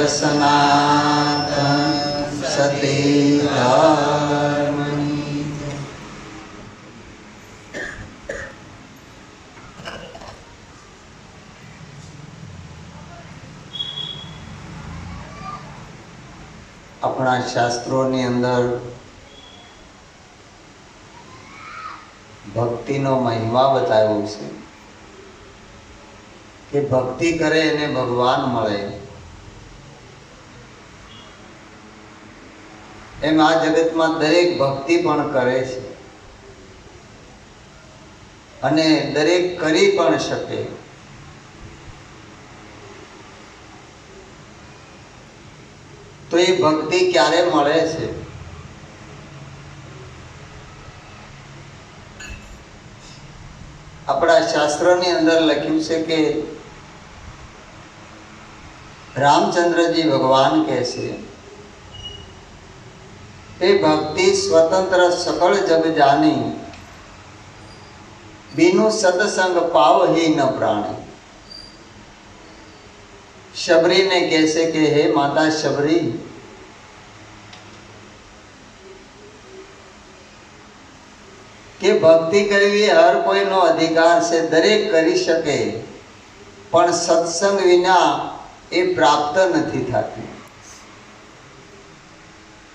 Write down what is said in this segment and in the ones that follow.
સનાતન સતી ધર્મની. આપણા શાસ્ત્રોની અંદર ભક્તિનો મહિમા બતાવ્યો છે કે ભક્તિ કરે એને ભગવાન મળે. એમ આ જગતમાં દરેક ભક્તિ પણ કરે છે અને દરેક કરી પણ શકે. તો એ ભક્તિ ક્યારે મળે છે? આપણા શાસ્ત્રોની અંદર લખ્યું છે કે રામચંદ્રજી ભગવાન કહે છે એ ભક્તિ સ્વતંત્ર સકળ જગ જાની, બીનું સત્સંગ પાવ ही ન પ્રાણી. શબરીને કહે છે કે હે માતા શબરી, કે ભક્તિ કરવી હર કોઈનો અધિકાર છે, દરેક કરી શકે, પણ સત્સંગ વિના એ પ્રાપ્ત નથી થતી.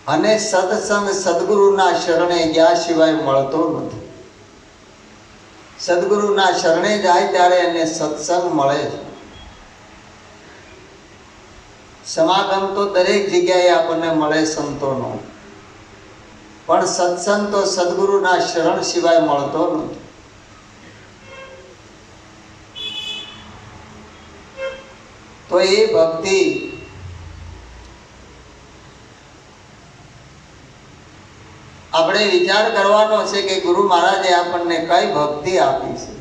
અને સત્સંગ સદગુરુના શરણે ગયા સિવાય મળતો નથી. સદગુરુના શરણે જાય ત્યારે એને સત્સંગ મળે છે. સમાગમ તો દરેક જગ્યાએ આપણને મળે સંતોનો, પણ સત્સંગ તો સદગુરુના શરણ સિવાય મળતો નથી. તો એ ભક્તિ આપણે વિચાર કરવાનો છે કે ગુરુ મહારાજે આપણને કઈ ભક્તિ આપી છે.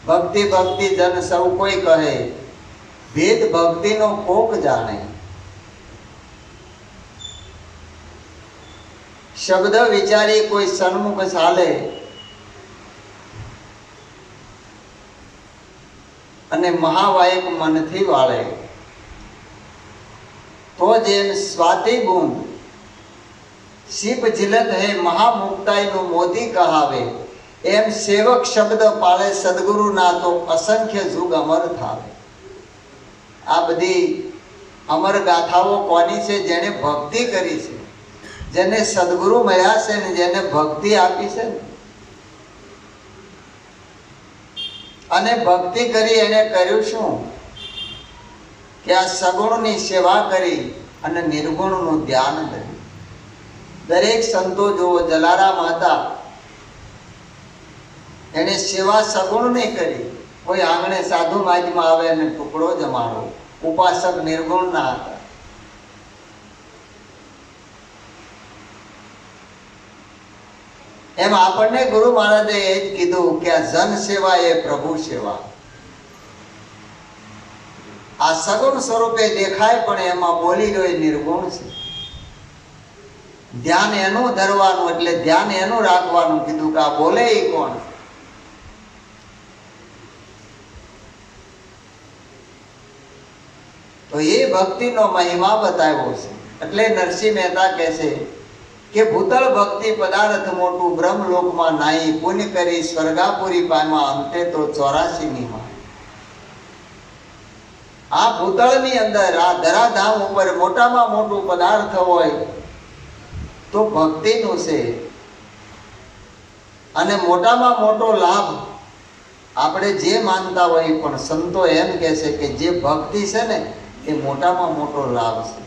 ભક્તિ ભક્તિ જન સૌ કોઈ કહે, ભેદ ભક્તિનો કોક જાણે. શબ્દ વિચારી કોઈ સન્મુખ ચાલે, અને મહાવાયક મનથી વાળે. તો જેમ સ્વાતિ બૂંદ શિપ ઝીલત હે મહામુક્તાઈનું મોદી કહાવે, એમ સેવક શબ્દ પાળે સદગુરુના તો અસંખ્ય જુગ અમર થાવે. આ બધી અમર ગાથાઓ કોની છે? જેને ભક્તિ કરી છે, જેને સદગુરુ મળ્યા છે ને જેને ભક્તિ આપી છે ને. અને ભક્તિ કરી એને કર્યું શું? કે આ સગુણની સેવા કરી અને નિર્ગુણનું ધ્યાન કર્યું. દરેક સંતો જુઓ, જલારામ હતા, એને સેવા સગુણની કરી. કોઈ આંગણે સાધુ માજમાં આવે અને ટુકડો જમાડો. ઉપાસક નિર્ગુણના હતા. એમ આપણને ગુરુ મહારાજે એ જ કીધું કે આ જન સેવા એ પ્રભુ સેવા. આ સગુણ સ્વરૂપે દેખાય પણ એમાં બોલી રહ્યો નિર્ગુણ છે. ધ્યાન એનું ધરવાનું, એટલે ધ્યાન એનું રાખવાનું. કીધું કે આ બોલે એ કોણ? તો એ ભક્તિનો મહિમા બતાવ્યો છે. એટલે નરસિંહ મહેતા કહે છે કે ભૂતળ ભક્તિ પદાર્થ મોટું, બ્રહ્મલોકમાં નાઈ, પુણ્ય કરી સ્વર્ગાપુરી પામ્યા, અંતે તો 84 માં. આ ભૂતળની અંદર આ ધરાધામ ઉપર મોટામાં મોટું પદાર્થ હોય તો ભક્તિનું છે. અને મોટામાં મોટો લાભ આપણે જે માનતા હોય, પણ સંતો એમ કહે છે કે જે ભક્તિ છે ને એ મોટામાં મોટો લાભ છે.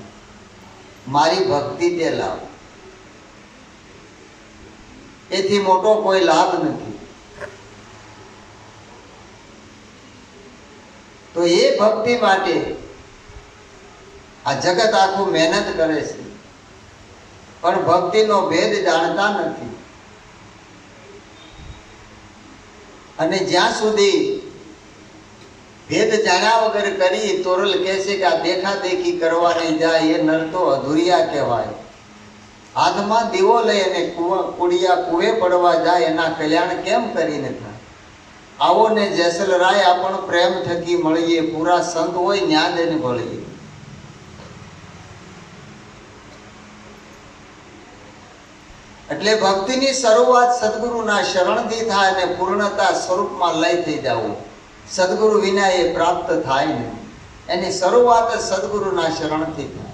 મારી ભક્તિ તે લાભ, એથી મોટો કોઈ લાભ નથી. તો એ ભક્તિ માટે આ જગત આખું મહેનત કરે છે, પણ ભક્તિનો ભેદ જાણતા નથી. અને જ્યાં સુધી ભેદ જાણ્યા વગર કરી, તોરલ કહે છે કે આ દેખા દેખી કરવાની જાય એ નર તો અધૂરિયા કહેવાય. હાથમાં દીવો લઈ અને કુડિયા કુએ પડવા જાય, એના કલ્યાણ કેમ કરીને થાય? આવો ને જેસલરાય આપણ પ્રેમ થકી મળીએ, પૂરા સંત હોય ન્યા દેને ભળીએ. એટલે ભક્તિની શરૂઆત સદગુરુના શરણથી થાય અને પૂર્ણતા સ્વરૂપમાં લઈ થઈ જવું. સદગુરુ વિના એ પ્રાપ્ત થાય નહીં. એની શરૂઆત સદગુરુના શરણથી થાય.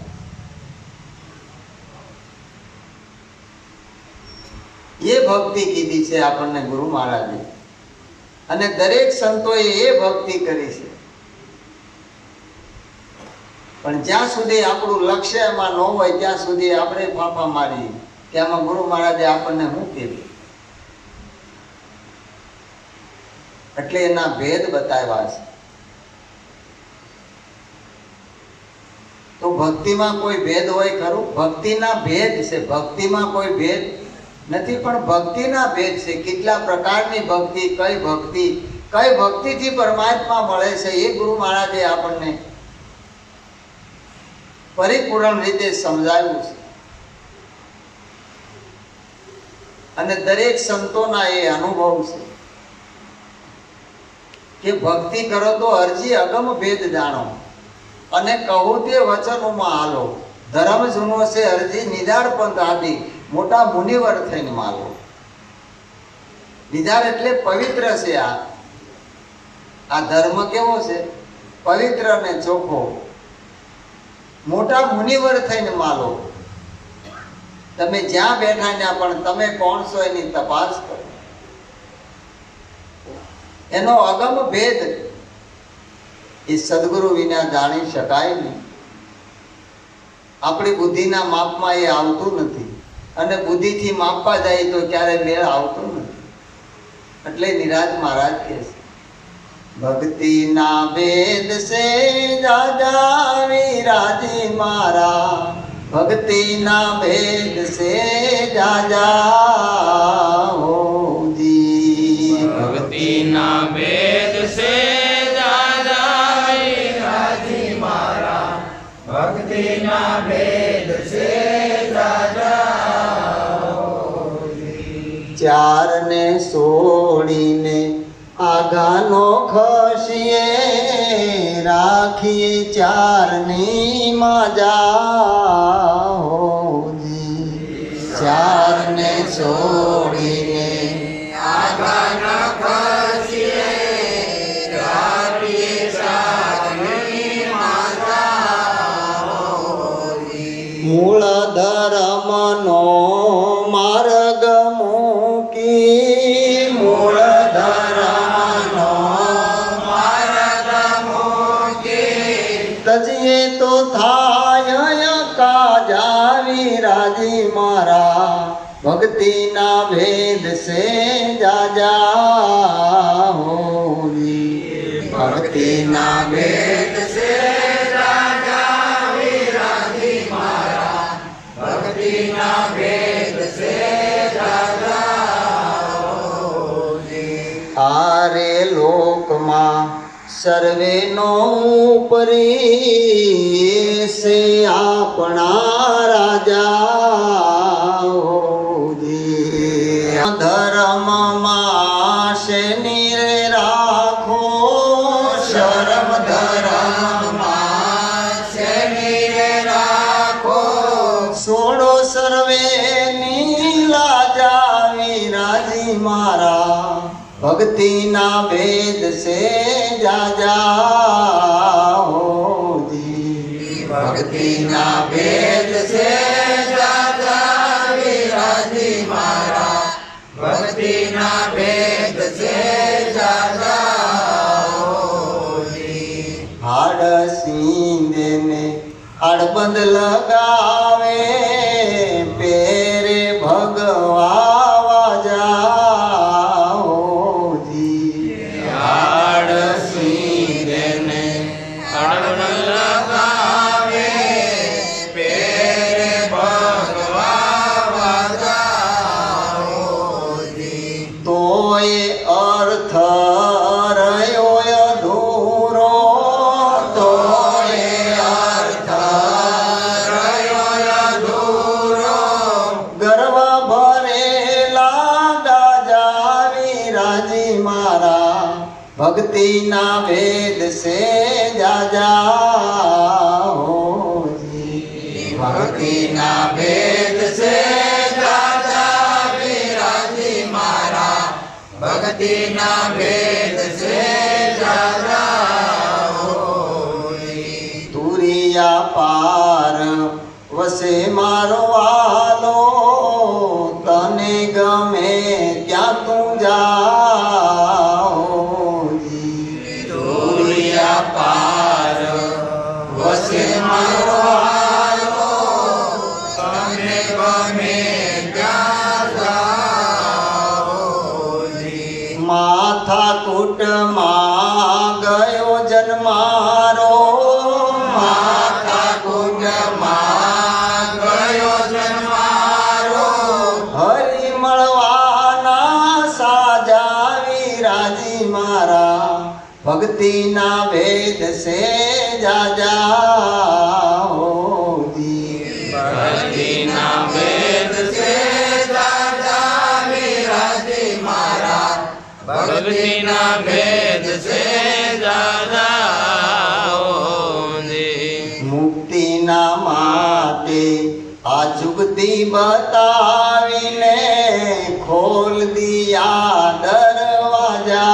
એ ભક્તિ કીધી છે આપણને ગુરુ મહારાજે, અને દરેક સંતોએ એ ભક્તિ કરી છે. પણ જ્યાં સુધી આપણું લક્ષ્ય એમાં ન હોય ત્યાં સુધી આપણે ફાંફા મારીએ કે આમાં ગુરુ મહારાજે આપણને શું કીધું. એટલે એના ભેદ બતાવ્યા છે. તો ભક્તિમાં કોઈ ભેદ હોય ખરું? ભક્તિના ભેદ છે. ભક્તિમાં કોઈ ભેદ નથી, પણ ભક્તિના ભેદ છે. કેટલા પ્રકારની ભક્તિ, કઈ ભક્તિથી પરમાત્મા મળે છે એ ગુરુ મહારાજે આપણને પરિપૂર્ણ રીતે સમજાવ્યું છે. અને દરેક સંતોના એ અનુભવ છે કે ભક્તિ કરો તો અરજી અગમ ભેદ જાણો, અને કહું તે વચનોમાં હાલો. ધર્મ જૂનો છે અરજી નિધાર પંથ આદિ, મોટા મુનિવર થઈને માલો. નિધાર એટલે પવિત્ર છે. આ ધર્મ કેવો છે? પવિત્ર અને ચોખ્ખો. મોટા મુનિવર થઈને માલો. તમે જ્યાં બેઠા ત્યાં પણ તમે કોણ છો એની તપાસ કરો. એનો અગમ ભેદ એ સદગુરુ વિના જાણી શકાય નહીં. આપણી બુદ્ધિના માપમાં એ આવતું નથી, અને બુદ્ધિથી માપવા જાય તો ક્યારે મેળ આવતો નથી. એટલે નિરાજ મહારાજ કહે છે, ભક્તિના ભેદ સે દાદા વિરાજી મારા, ભક્તિના ભેદ સે દાદા હોજી. ભક્તિના ભેદ સે દાદા વિરાજી મારા, ભક્તિના ભેદ સે દાદા હોજી. ચારને છોડીને આગાનો ખસીએ, રાખીએ ચારની મજા હોજી. ચારને છોડીને આગાનો ખસીએ, રાખીએ ચારની મજા હોજી. મૂળ ધર્મનો માર્ગ મૂકી, મૂળ ધર્મનો માર્ગ મૂકી, તજીએ તો થાય કાજા વિરાજી મારા, ભક્તિના ભેદ સે જાજા હોજી. ભક્તિના ભેદ સે દાદા વિરાજી મારા, ભક્તિના ભેદ સે દાદા હોજી. આરે લોકમાં સર્વેનો ઉપરી સે આપણા રાજા હોજી. ધર્મમાં શેની રે રાખો શરમ, ધર્મમાં શેની રે રાખો, છોડો સર્વેની લાજા વિરાજી મારા, ભક્તિના ભેદ સે જાજા હોજી. ભક્તિના ભેદ સે દાદા વિરાજી મારા, ભક્તિના ભેદ સે દાદા હોજી. હાડ સિંધને હાડબંધ લગાવે, પેરે ભગવા વાજા હોજી. હાડ સિંધને હળવદ લગાવે, પેરે ભગવા વાજા હોજી. તોય અર્થ રહ્યો અધૂરો, તોય અર્થ રહ્યો અધૂરો, ગર્વ ભરેલા દાદા વિરાજી મારા, भक्ति ना भेद से जाजा हो जी। भक्ति ना भेद से जाजा विराजी मारा, भक्ति ना भेद से जाजा होई। तुरिया पार वसे मारो वालो, तने गमे क्या तू जाओ जी। तुरिया पार वसे मारो वालो, तने गमे क्या जाओ जी। माथा कूट मां गयो जन्मारो, माता कुंड मां गयो जन्मारो, हरि मळवाना साजा विराजी मारा, भक्ति ना भेद से जाजा हो जी। भक्ति ना भेद से जाजा विराजी मारा, भक्ति ना भेद से जाजा होंदे। मुक्ति ना माटे आ जुगती बतावीने, खोल दिया दरवाजा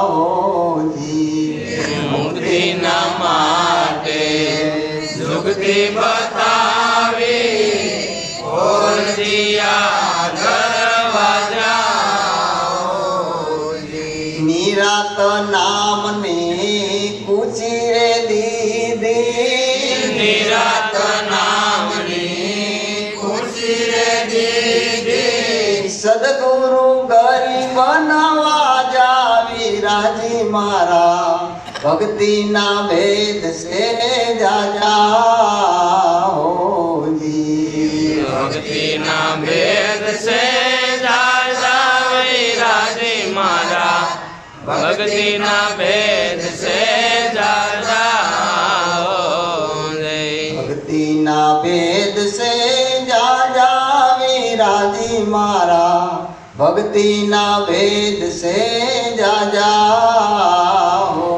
हो जी। मुक्ति न माटे जुगती बतावी, खोल दिया दरवाजा होजी। निरात नाम ने कुची रे दीदी, निरात नामनी खुशी रे दीदी, सदगुरु गरीब नवाजा विराजी मारा, भक्ति ना भेद से जाजा हो जी। भक्ति ना भेद से जाजा विराजी मारा, भक्ति ना भेद से जाजा होंदे। भक्ति ना भेद से जाजा विराजी मारा, भक्ति ना भेद से जाजा हो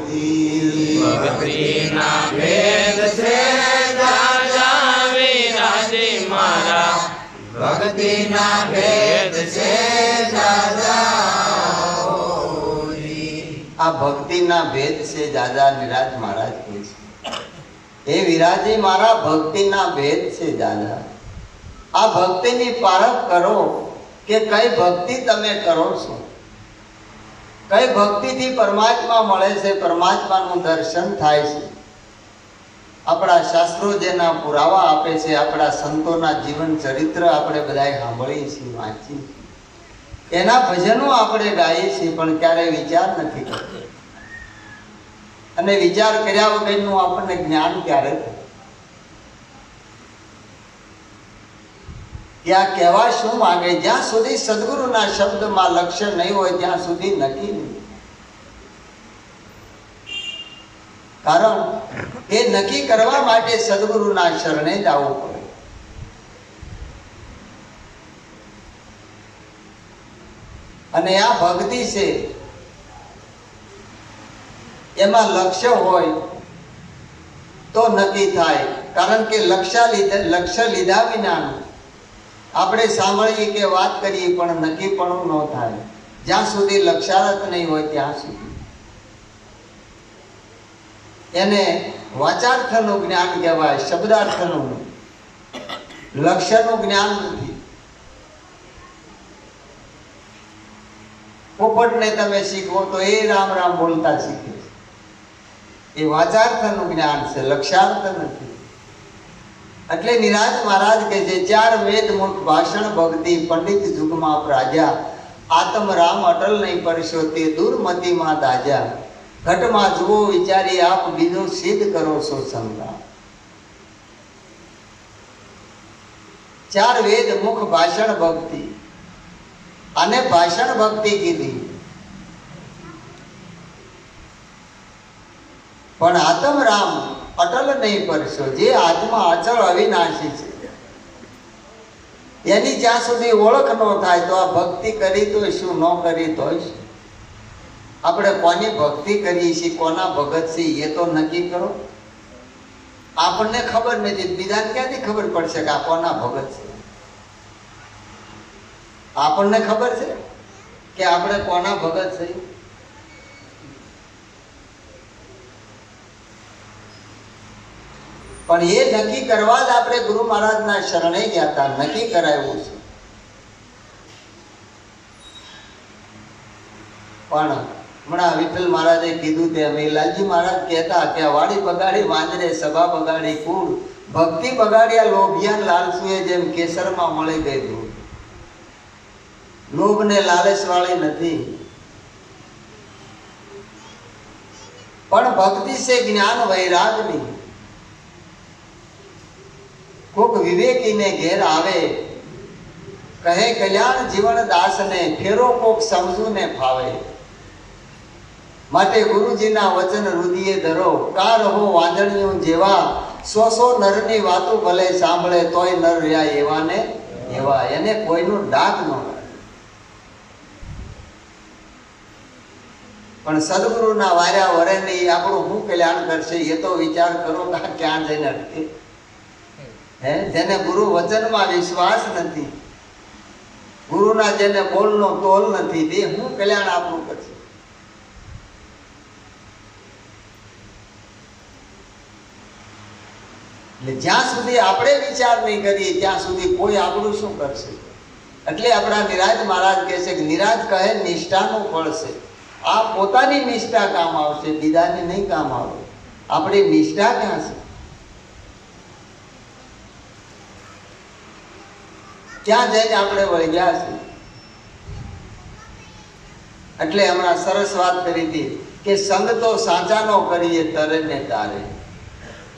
जी। भक्ति ना भेद से जाजा विराजी मारा, भक्ति ना भेद से जाजा होई। आ भक्ति ना भेद से जाजा निराज महाराज કહે છે, हे विराजी मारा भक्ति ना भेद से जाजा। आ भक्ति ની પારખ કરો કે કઈ ભક્તિ તમે કરો છો, કઈ ભક્તિથી પરમાત્મા મળે છે, પરમાત્માનું દર્શન થાય છે। આપણા શાસ્ત્રો જેના પુરાવા આપે છે, આપણા સંતોના જીવન ચરિત્ર આપણે બધાએ સાંભળીએ છીએ, વાંચીએ છીએ, એના ભજનો આપણે ગાઈએ છીએ, પણ ક્યારેય વિચાર નથી કરતા। અને વિચાર કર્યા વગરનું આપણને જ્ઞાન ક્યારે થાય? ત્યાં કહેવા શું માંગે? જ્યાં સુધી સદગુરુના શબ્દમાં લક્ષ્ય નહીં હોય ત્યાં સુધી નક્કી નહીં। કારણ એ નક્કી કરવા માટે સદગુરુના શરણે જવું પડે। અને આ ભક્તિ છે એમાં લક્ષ્ય હોય તો નક્કી થાય। કારણ કે લક્ષ્ય લીધા વિનાનું આપણે સાંભળીએ કે વાત કરીએ પણ નક્કીપણું ન થાય। જ્યાં સુધી લક્ષ્યાર્થ નહીં હોય ત્યાં સુધી એને વાચાર્થનું જ્ઞાન કહેવાય, શબ્દાર્થનું, લક્ષ્યનું જ્ઞાન નથી। પોપટને તમે શીખવો તો એ રામ રામ બોલતા શીખે છે, એ વાચાર્થનું જ્ઞાન છે, લક્ષ્યાર્થ નથી। એટલે નિરાજ મહારાજ કહે છે, ચાર વેદ મુખ ભાષણ ભક્તિ પંડિત જુગમાં પ્રાજા, આત્મ રામ અટલ નહીં પરશો તે દુર્મતિમાં દાજા, ઘટમાં જુઓ વિચારી આપ બીજું સિદ્ધ કરો છો સંગ્રામ। ચાર વેદ મુખ ભાષણ ભક્તિ, આને ભાષણ ભક્તિ કીધી, પણ આત્મ રામ અટલ નહીં પરશો, જે આત્મા અચળ અવિનાશી છે એની જ્યાં સુધી ઓળખ ન થાય તો આ ભક્તિ કરી તો શું, ન કરી તો શું। આપણે કોની ભક્તિ કરીએ છીએ, કોના ભગત છીએ, એ તો નક્કી કરો. આપણને ખબર નથી, બીજાને ક્યાંથી ખબર પડશે કે આ કોના ભગત છે? આપણને ખબર છે કે આપણે કોના ભગત છે? પણ એ નક્કી કરવા જ આપણે ગુરુ મહારાજના શરણે ગયા હતા, નક્કી કરાવ્યું છે. પણ હમણાં વિઠ્ઠલ મહારાજે કીધું તેમ લાલજી મહારાજ કહેતા કે વાડી બગાડી વાંદરે સભા બગાડી કુળ, ભક્તિ બગાડ્યા લોભિયાન લાલસુએ જેમ કેસરમાં મળી ગઈ દૂધ. લોભ ને લાલચ વાળી નથી, પણ ભક્તિ છે જ્ઞાન વૈરાગની. કોક વિવેકીને ઘેર આવે, કહે કલ્યાણ જીવન દાસને, ફેરો કોક સમજુ ને ફાવે. માટે ગુરુજીના વચન રુદિએ ધરો, કા રહો વાંદણીઓ જેવા, 100 નરની વાતો ભલે સાંભળે તોય નર રહ્યા એવા ને એવા. એને કોઈનું ડાક ન લાગે. પણ સદગુરુના વાર્યા વરે નહીં, આપણું શું કલ્યાણ કરશે એ તો વિચાર કરો. ક્યાં જઈને અટકે? જેને ગુરુ વચનમાં વિશ્વાસ નથી, ગુરુના જેને બોલનો તોલ નથી, તે શું કલ્યાણ આપણું કરશે? એટલે જ્યાં સુધી આપણે વિચાર નહીં કરીએ ત્યાં સુધી કોઈ આપણું શું કરશે? એટલે આપણા નિરાજ મહારાજ કહે છે કે નિરાજ કહે નિષ્ઠાનું ફળ છે. આ પોતાની નિષ્ઠા કામ આવશે, બીજાની નહીં કામ આવે. આપણી નિષ્ઠા ક્યાં છે? ત્યાં જઈને આપણે વળગ્યા છે. એટલે હમણાં સરસ વાત કરી હતી કે સંગ તો સાચાનો કરીએ તરે ને તારે.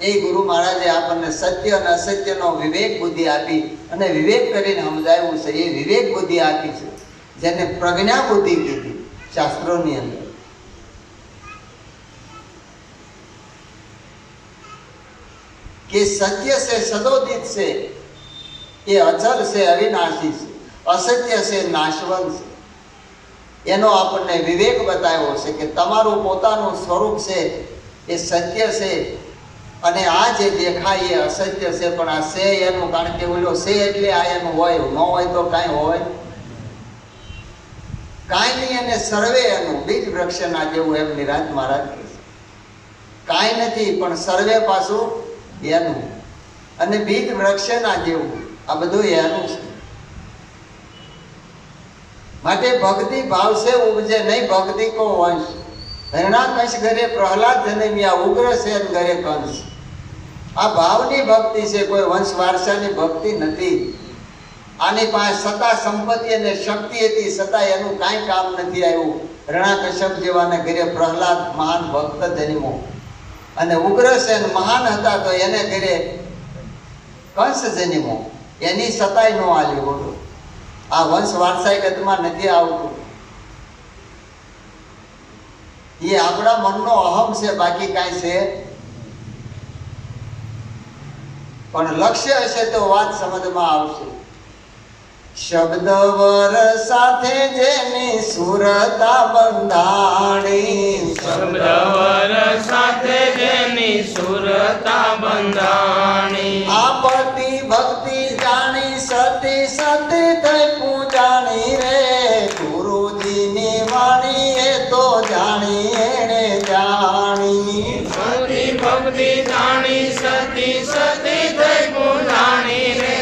એ ગુરુ મહારાજે આપણને સત્ય અને અસત્યનો વિવેક બુદ્ધિ આપી અને વિવેક કરીને સમજાવ્યું છે. એ વિવેક બુદ્ધિ આપી છે જેને પ્રજ્ઞા બુદ્ધિ કીધી શાસ્ત્રોની અંદર. કે સત્ય છે સદોદિત છે, એ અચલ છે, અવિનાશી છે. અસત્ય છે, નાશવંત છે. એનો આપણને વિવેક બતાવ્યો છે કે તમારું પોતાનું સ્વરૂપ છે એ સત્ય છે અને આ જે દેખાય એ અસત્ય છે. પણ આ છે એનું, કારણ કે ઓલો છે એટલે આ એનું હોય, ન હોય તો કાંઈ હોય કાંઈ નહીં. અને સર્વે એનું બીજ વૃક્ષના જેવું એમ નિરાજ મહારાજ કહે છે. કાંઈ નથી પણ સર્વે પાછું એનું, અને બીજ વૃક્ષના જેવું આ બધું એનું છે. માટે ભક્તિ ભાવ છે ઉપજે નહીં, ભક્તિ કો વંશ. હરણાકંશ ઘરે પ્રહલાદ જન્મ્યા, ઉગ્રસેન ઘરે કંસ. આ ભાવની ભક્તિ છે, કોઈ વંશ વારસાની ભક્તિ નથી. આની પાસે સત્તા સંપત્તિ અને શક્તિ હતી છતાં એનું કાંઈ કામ નથી આવ્યું. રણાકશ્યપ જેવાને ઘરે પ્રહલાદ મહાન ભક્ત જન્મો, અને ઉગ્રસેન મહાન હતા તો એને ઘરે કંસ જન્મો. એની સતાય નો આલી. બોલો, આ વંશ વારસાઈગતમાં નથી આવતું. એ આપણા મનનો અહમ છે, બાકી કાંઈ છે. પણ લક્ષ્ય હશે તો વાત સમજમાં આવશે. શબ્દ વર સાથે જેની સુરતા બંધાણી, શબ્દ વર સાથે જેની સુરતા બંધાણી. આપતી ભક્તિ જાણી સતી સતી થઈ પૂજાણી રે. ગુરુજીની વાણી એ તો જાણી એને જાણી. સતી ભક્તિ જાણી સતી સતી થઈ પૂજાણી રે.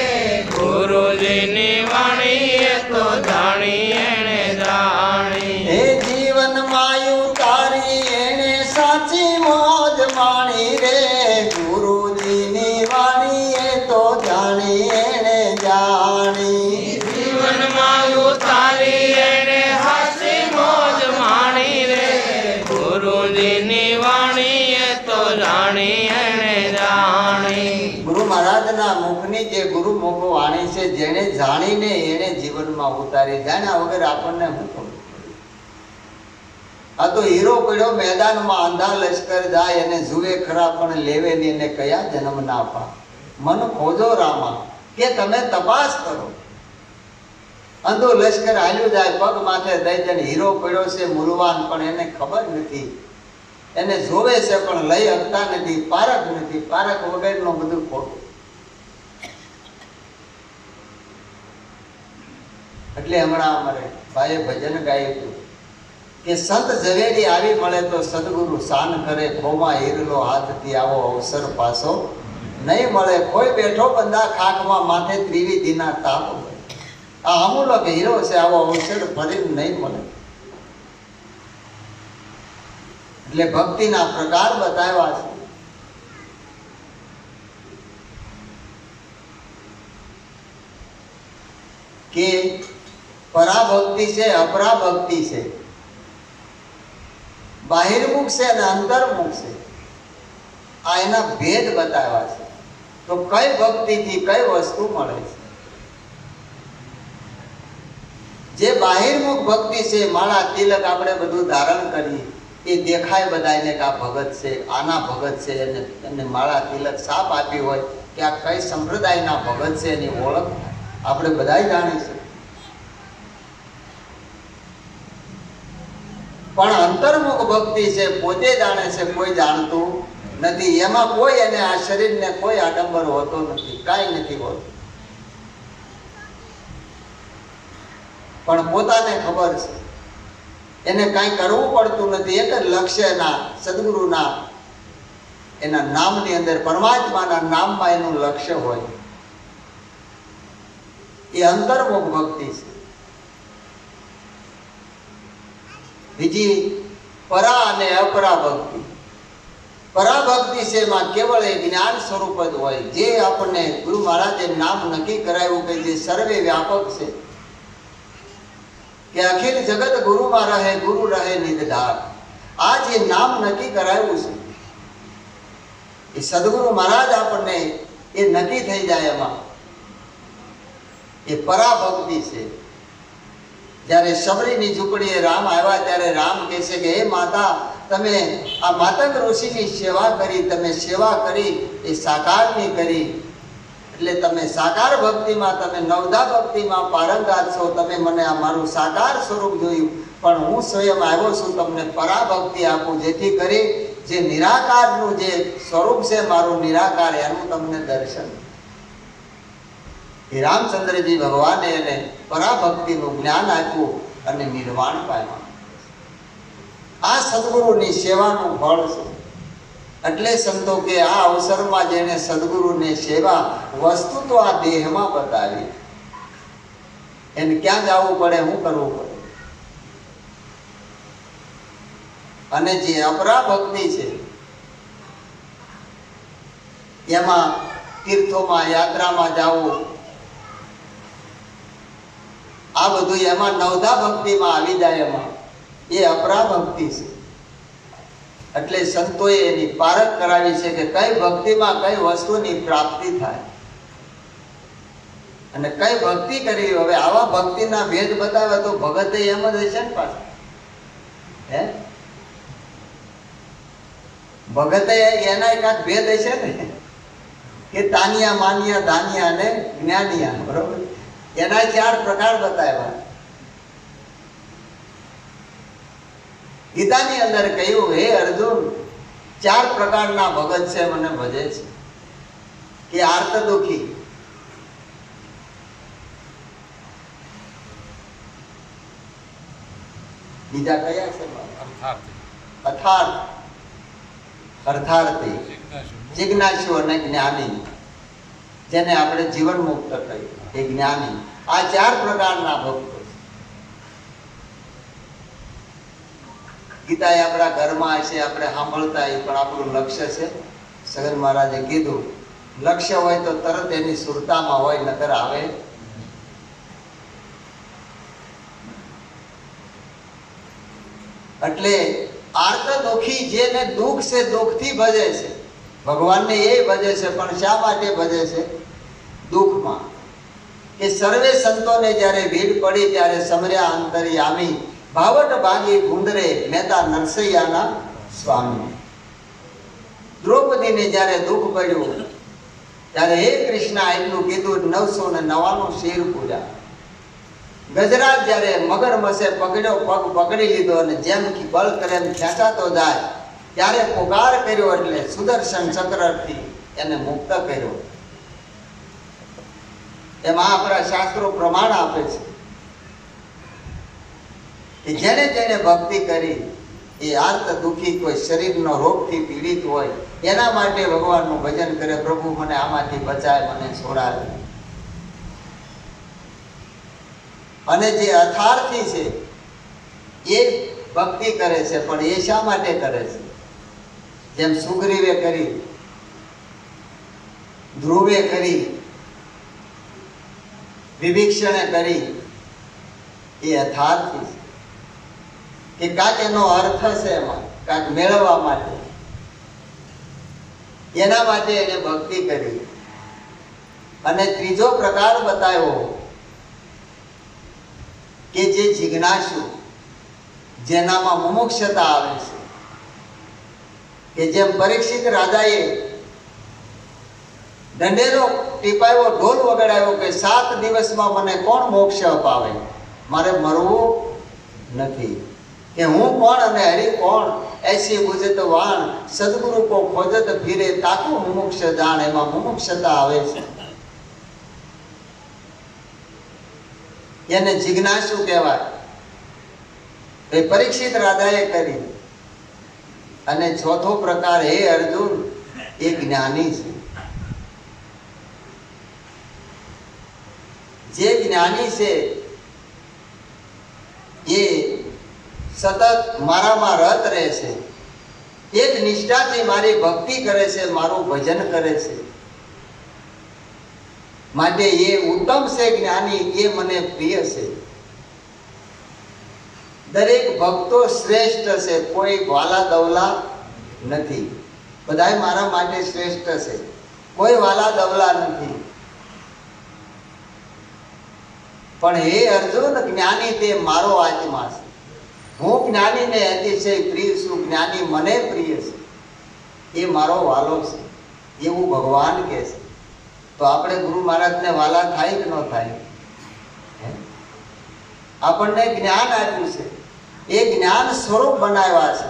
ગુરુજીની વાણી એ તો જાણી એને જાણી. હે જીવન માયું તારી એને સાચી મોજ માણી રે. ગુરુજીની વાણી એ તો જાણી એને જાણી. જીવનમાં ઉતારી એને હાસી મોજ માણી રે. ગુરુજીની વાણી એ તો જાણી એને જાણી. ગુરુ મહારાજના મુખની જે ગુરુ મુખ વાણી છે, જેને જાણીને એને જીવનમાં ઉતારી. જાણ્યા વગર આપણને શું ખબર? આ તો હીરો પડ્યો મેદાનમાં, અંધા લશ્કર જાય એને જુએ ખરા પણ લેવે નહીં, એને કયા જન્મ ના પા. મન ખોજો રામા, કે તમે તપાસ કરો. અંધો લશ્કર હાલ્યું જાય, પગ માથે દઈ હીરો પડ્યો છે મૂલવાન, પણ એને ખબર નથી. એને જોવે છે પણ લઈ શકતા નથી, પારખ નથી. પારખ વગરનું બધું ખોટું. એટલે હમણાં અમારે ભાઈએ ભજન ગાયું હતું કે સંત ઝવેરી આવી મળે તો સદગુરુ શાન કરે, ખોમાં હીરલો હાથથી આવો અવસર પાછો નહીં મળે. કોઈ બેઠો બંદા ખાખમાં માથે ત્રિવિધિના તાપ. આ અમૂલક હીરો છે, આવો અવસર ફરી નહીં મળે. એટલે ભક્તિના પ્રકાર બતાવ્યા છે. કે પરાભક્તિ છે, અપરાભક્તિ છે, બાહિર્મુખ છે અને અંતર્મુખ છે. આ એના ભેદ બતાવ્યા છે. તો કઈ ભક્તિથી કઈ વસ્તુ મળે છે? જે બાહિર્મુખ ભક્તિ છે, માળા તિલક આપણે બધું ધારણ કરીએ, એ દેખાય બધાને કે આ ભગત છે, આના ભગત છે. એને માળા તિલક સાપ આપી હોય કે આ કઈ સંપ્રદાયના ભગત છે, એની ઓળખ આપણે બધા જાણીશું. પણ અંતર્મુખ ભક્તિ છે, પોતે જાણે છે, કોઈ જાણતું નથી. એમાં કોઈ એને આ શરીરને કોઈ આડંબર હોતો નથી, કાંઈ નથી હોતું. પણ પોતાને ખબર છે, એને કાંઈ કરવું પડતું નથી. એક જ લક્ષ્યના સદગુરુના એના નામની અંદર, પરમાત્માના નામમાં એનું લક્ષ્ય હોય. એ અંતર્મુખ ભક્તિ છે. બીજી પરા અને અપરા ભક્તિ. પરા ભક્તિ છે, એમાં કેવળ એ જ્ઞાન સ્વરૂપ જ હોય. જે આપણને ગુરુ મહારાજે નામ નક્કી કરાવ્યું કે જે સર્વે વ્યાપક છે, કે અખિલ જગત ગુરુમાં રહે, ગુરુ રહે નિધધાર. આ જે નામ નક્કી કરાવ્યું છે, એ સદગુરુ મહારાજ આપણને એ નક્કી થઈ જાય. એમાં એ પરાભક્તિ છે. જ્યારે શબરીની ઝૂંપડીએ રામ આવ્યા ત્યારે રામ કહે છે કે હે માતા, તમે આ માતંગ ઋષિની સેવા કરી, તમે સેવા કરી એ સાકારની કરી. એટલે તમે સાકાર ભક્તિમાં, તમે નવધા ભક્તિમાં પારંગત છો. તમે મને આ મારું સાકાર સ્વરૂપ જોયું, પણ હું સ્વયં આવ્યો છું તમને પરાભક્તિ આપું, જેથી કરી જે નિરાકારનું જે સ્વરૂપ છે મારું નિરાકાર, એનું તમને દર્શન. એ રામચંદ્રજી ભગવાને એને પરાભક્તિનું જ્ઞાન આપ્યું અને નિર્વાણ પામ્યા. આ સદગુરુની સેવાનું ફળ છે. એટલે સંતો કે આ અવસરમાં જેને સદગુરુની સેવા વસ્તુ તો આ દેહમાં બતાવી, એને ક્યાં જવું પડે, શું કરવું પડે. અને જે અપરાભક્તિ છે, એમાં તીર્થોમાં, યાત્રામાં જવું, આ બધું એમાં નવધા ભક્તિમાં આવી જાય. એમાં એ અપરાભક્તિ છે. એટલે સંતોએ એની પારખ કરાવી છે કે કઈ ભક્તિમાં કઈ વસ્તુની પ્રાપ્તિ થાય અને કઈ ભક્તિ કરવી. હવે આવા ભક્તિના ભેદ બતાવે તો ભગતે એમ જ હશે ને પાછા. હે, ભગતે એના એકાદ ભેદ હશે ને કે તાનિયા, માનિયા, ધાનિયા અને જ્ઞાનિયા. બરોબર, એના 4 પ્રકાર બતાવ્યા. ગીતાની અંદર કહ્યું, હે અર્જુન, 4 પ્રકારના ભગત છે, મને ભજે છે. કે આર્ત દુઃખી, બીજા કયા છે? અથાર્થ, અર્થાર્થી, જિજ્ઞાસુ અને જ્ઞાની, જેને આપણે જીવન મુક્ત કહીએ, એ જ્ઞાની. આ 4 પ્રકારના ભક્તો. ગીતા એ આપણા ઘરમાં હશે, આપણે સાંભળતા, એ પણ આપણું લક્ષ્ય છે. સગન મહારાજે કીધું, લક્ષ્ય હોય તો તરત એની સુરતામાં હોય, નકર આવે. એટલે આર્ત દુઃખી, જેને દુઃખ છે, દુઃખથી ભજે છે. ભગવાનને એ ભજે છે, પણ શા માટે ભજે છે? દુઃખમાં. કે સર્વે સંતોને જ્યારે ભીડ પડી ત્યારે સમર્યા અંતર્યામી, ભાવટ ભાગી ગુંદરે મહેતા નરસૈયાના સ્વામી. દ્રૌપદીને જ્યારે દુઃખ પડ્યું ત્યારે હે કૃષ્ણ એટલું કીધું, 999 શિર પૂજા. ગજરાજ જ્યારે મગરમચ્છે પકડ્યો, પગ પકડી લીધો અને જેમ બળ કરે એમ ખેંચાતો જાય ત્યારે પોકાર કર્યો એટલે સુદર્શન ચક્રથી એને મુક્ત કર્યો. એમાં આપણા શાસ્ત્રો પ્રમાણ આપે છે કે જેને જેને ભક્તિ કરી એ આર્ત દુઃખી, કોઈ શરીરનો રોગથી પીડિત હોય એના માટે ભગવાનનું ભજન કરે, પ્રભુ મને આમાંથી બચાય, મને છોડાવે. અને જે અથાર્થી છે એ ભક્તિ કરે છે, પણ એ શા માટે કરે છે? જેમ સુગ્રીવે કરી, ધ્રુવે કરી, વિભીષણે કરી, એ અથાર્થી છે કે કાંક એનો અર્થ છે, એમાં કાંક મેળવવા માટે, એના માટે એને ભક્તિ કરી. અને ત્રીજો પ્રકાર બતાવ્યો કે જે જિજ્ઞાસુ, જેનામાં મુમુક્ષતા આવે છે, કે જેમ પરીક્ષિત રાજાએ દંડેરો ટીપાયો, ઢોલ વગાડાયો કે 7 દિવસમાં મને કોણ મોક્ષ અપાવે, મારે મરવું નથી, કે હું કોણ અને હરિ કોણ, એસી બુજત વાણ સદગુરુ કો ખોજત ફીરે તાકો મુમુક્ષ જાણ. એમાં મુમુક્ષતા આવે છે, એને જિજ્ઞાસુ કહેવાય. એ પરીક્ષિત રાજાએ કરી. અને ચોથો પ્રકાર, હે અર્જુન, એ જ્ઞાની છે. જે જ્ઞાની છે એ સતત મારામાં રત રહે છે, એક નિષ્ઠાથી મારી ભક્તિ કરે છે, મારું ભજન કરે છે, માટે એ ઉત્તમ છે જ્ઞાની, એ મને પ્રિય છે. દરેક ભક્તો શ્રેષ્ઠ છે, કોઈ વાલા દવલા નથી, બધાય મારા માટે શ્રેષ્ઠ છે, કોઈ વાલા દવલા નથી. પણ હે અર્જુન, જ્ઞાની તે મારો આત્મા છે, હું જ્ઞાનીને અતિશય પ્રિય છું, જ્ઞાની મને પ્રિય છે, એ મારો વાલો છે, એવું ભગવાન કહે છે. તો આપણે ગુરુ મહારાજને વાલા થાય કે ન થાય? આપણને જ્ઞાન આપ્યું છે, એ જ્ઞાન સ્વરૂપ બનાવ્યા છે.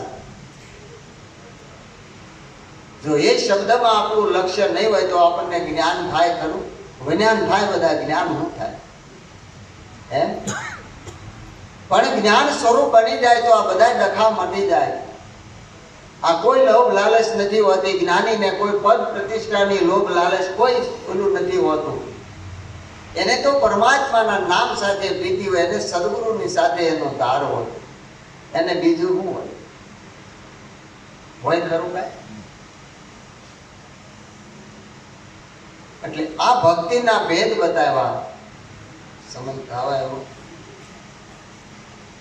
જો એ શબ્દમાં આપણું લક્ષ્ય નહીં હોય તો આપણને જ્ઞાન થાય ખરું? વિજ્ઞાન થાય, બધા જ્ઞાન શું થાય? પણ જ્ઞાન સ્વરૂપ બની જાય તો આ બધા ડખા મટી જાય. આ કોઈ લોભ લાલચ નથી હોતી. જ્ઞાનીને કોઈ પદ પ્રતિષ્ઠાની લોભ લાલચ કોઈ ઓલું નથી હોતું. એને તો પરમાત્માના નામ સાથે પ્રીતિ હોય, એને સદગુરુની સાથે એનો તાર હોય, એને બીજું શું હોય? હોય ખરું કાંઈ? એટલે આ ભક્તિના ભેદ બતાવ્યા. સમજ આવે એવું?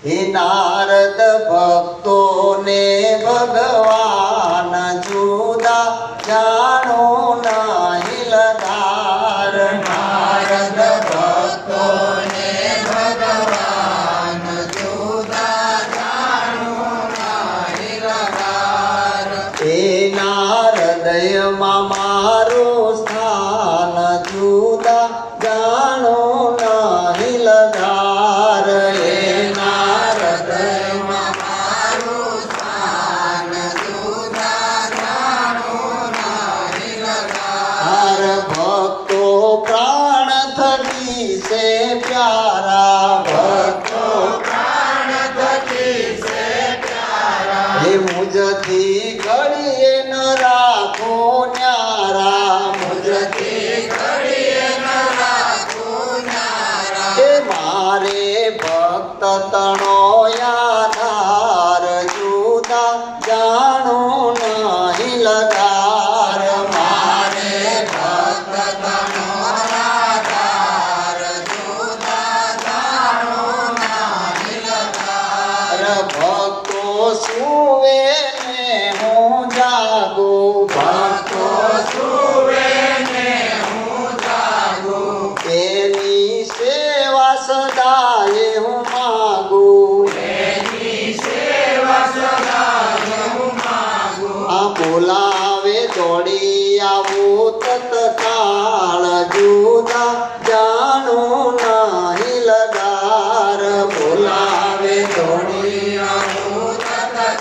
હે નારદ, ભક્તોને ભગવાન જુદા જાણો નહીં લગાર. નારદ, ભક્તોને ભગવાન જુદા જાણો નહીં લગાર. હે નારદયમાં મારું સ્થાન જુદા જાણો નહીં લગાર. હે નારદયમાં મારું સ્થાન જુદા જાણો નહીં લગાર. ભક્તો પ્રાણ થકી છે પ્યારા, ભક્તો પ્રાણ થકી છે પ્યારા. હે મુજથી ઘડીએ ન રાખો ન્યારા, મુજથી ઘડીએ ન રાખો ન્યારા. હે મારે ભક્ત તણો આધાર જુદા જાણો નહીં લગાર. મારે ભક્ત તનો આધાર જુદા જાણો નહીં લગાર. ભક્તો સુવે ને હું જાગું, ભક્તો સુવે ને હું જાગું. એની સેવા સદાય હું માગું. એની સેવા સદા હું માગું. આ બોલાવે દોડી આવું તત્કાળ જુદા જાણો નહીં લગાર. જોડી અમૃત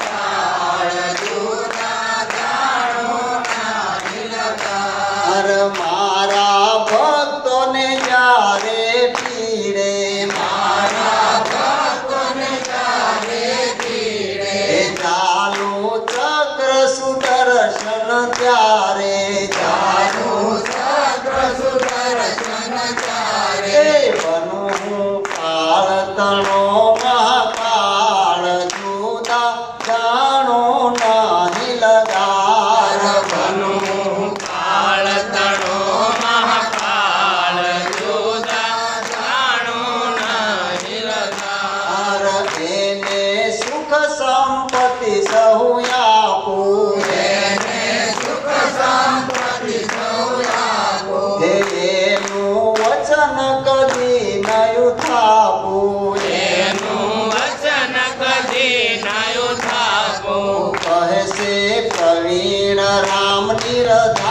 ચાળ જુદા જાણો ના હિલકાર. અર મારા ભક્તોને જ્યારે પીડે મારા ભક્તોને ચારે પીડે. એ ચાલુ ચક્ર સુદર્શન ત્યારે ચાલુ ચક્ર સુદર્શન ચારે. એ બનું હું કાળ તણો મહાકાળ જુદા જાણો નાહી લગાર. બનું કાળ તણો મહાકાળ જુદા જાણો નહીં લગાર. એને સુખ સંપત્તિ સહુ આપું એને સુખ સંપત્તિ સૌ આપો. એનું વચન કદી નયું થાપું. એનું વચન કદી નાયું થાપો. કહે છે પ્રવીણ રામ નિરધાર.